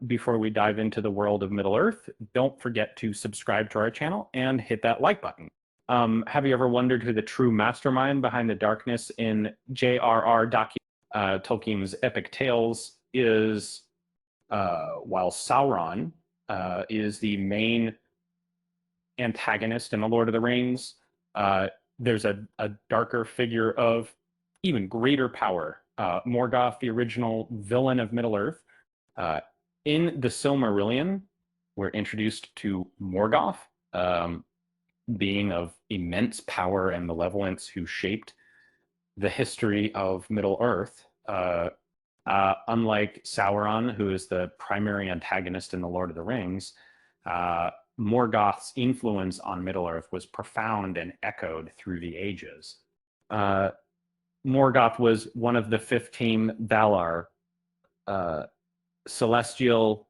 before we dive into the world of Middle-earth, don't forget to subscribe to our channel and hit that like button. Have you ever wondered who the true mastermind behind the darkness in J.R.R. Tolkien's epic tales is? While Sauron is the main antagonist in The Lord of the Rings, there's a darker figure of even greater power. Morgoth, the original villain of Middle-earth. In the Silmarillion, we're introduced to Morgoth, being of immense power and malevolence who shaped the history of Middle-earth. Unlike Sauron, who is the primary antagonist in The Lord of the Rings, Morgoth's influence on Middle-earth was profound and echoed through the ages. Morgoth was one of the 15 Valar, celestial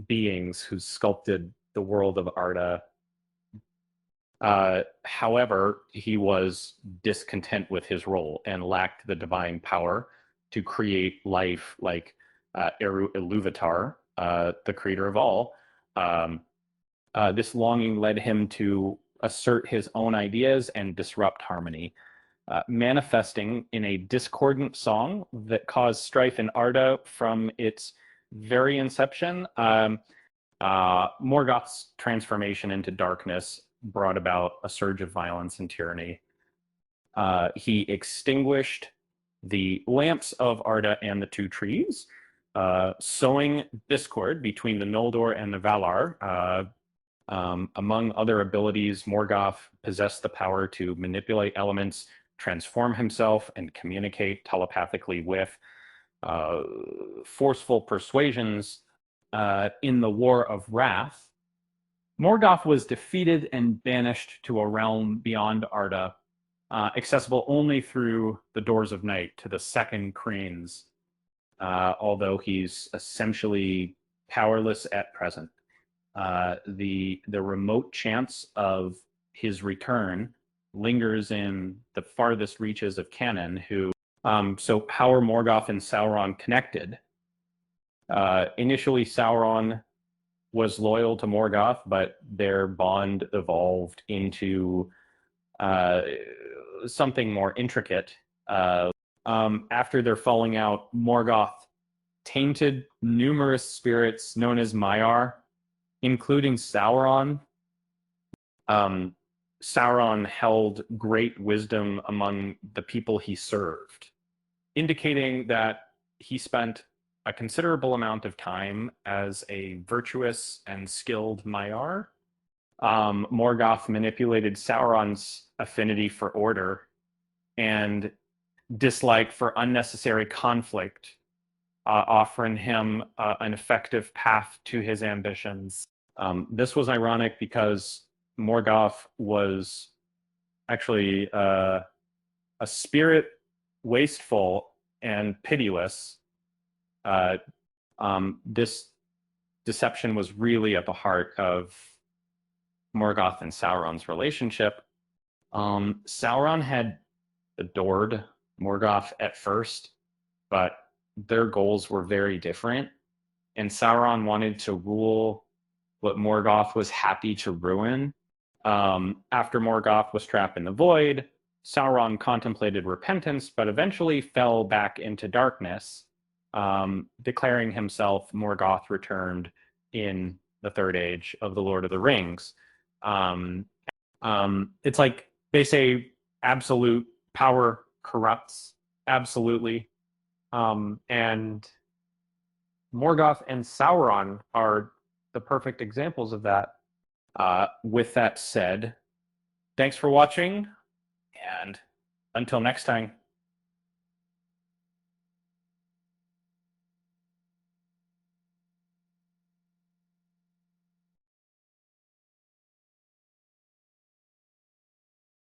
beings who sculpted the world of Arda. However, he was discontent with his role and lacked the divine power to create life like Eru Ilúvatar, the creator of all. This longing led him to assert his own ideas and disrupt harmony, manifesting in a discordant song that caused strife in Arda from its very inception. Morgoth's transformation into darkness brought about a surge of violence and tyranny. He extinguished the lamps of Arda and the two trees, sowing discord between the Noldor and the Valar. Among other abilities, Morgoth possessed the power to manipulate elements, transform himself, and communicate telepathically with forceful persuasions. In the War of Wrath, Morgoth was defeated and banished to a realm beyond Arda, accessible only through the Doors of Night to the Second Cranes, although he's essentially powerless at present. The remote chance of his return lingers in the farthest reaches of canon. So how are Morgoth and Sauron connected? Initially, Sauron was loyal to Morgoth, but their bond evolved into something more intricate. After their falling out, Morgoth tainted numerous spirits known as Maiar, including Sauron. Sauron held great wisdom among the people he served, indicating that he spent a considerable amount of time as a virtuous and skilled Maiar. Morgoth manipulated Sauron's affinity for order and dislike for unnecessary conflict, offering him an effective path to his ambitions. This was ironic because Morgoth was actually a spirit wasteful and pitiless. This deception was really at the heart of Morgoth and Sauron's relationship. Sauron had adored Morgoth at first, but their goals were very different, and Sauron wanted to rule what Morgoth was happy to ruin. After Morgoth was trapped in the void, Sauron contemplated repentance, but eventually fell back into darkness, declaring himself Morgoth returned in the Third Age of the Lord of the Rings. It's like they say absolute power corrupts, absolutely. And Morgoth and Sauron are the perfect examples of that. With that said, thanks for watching, and until next time.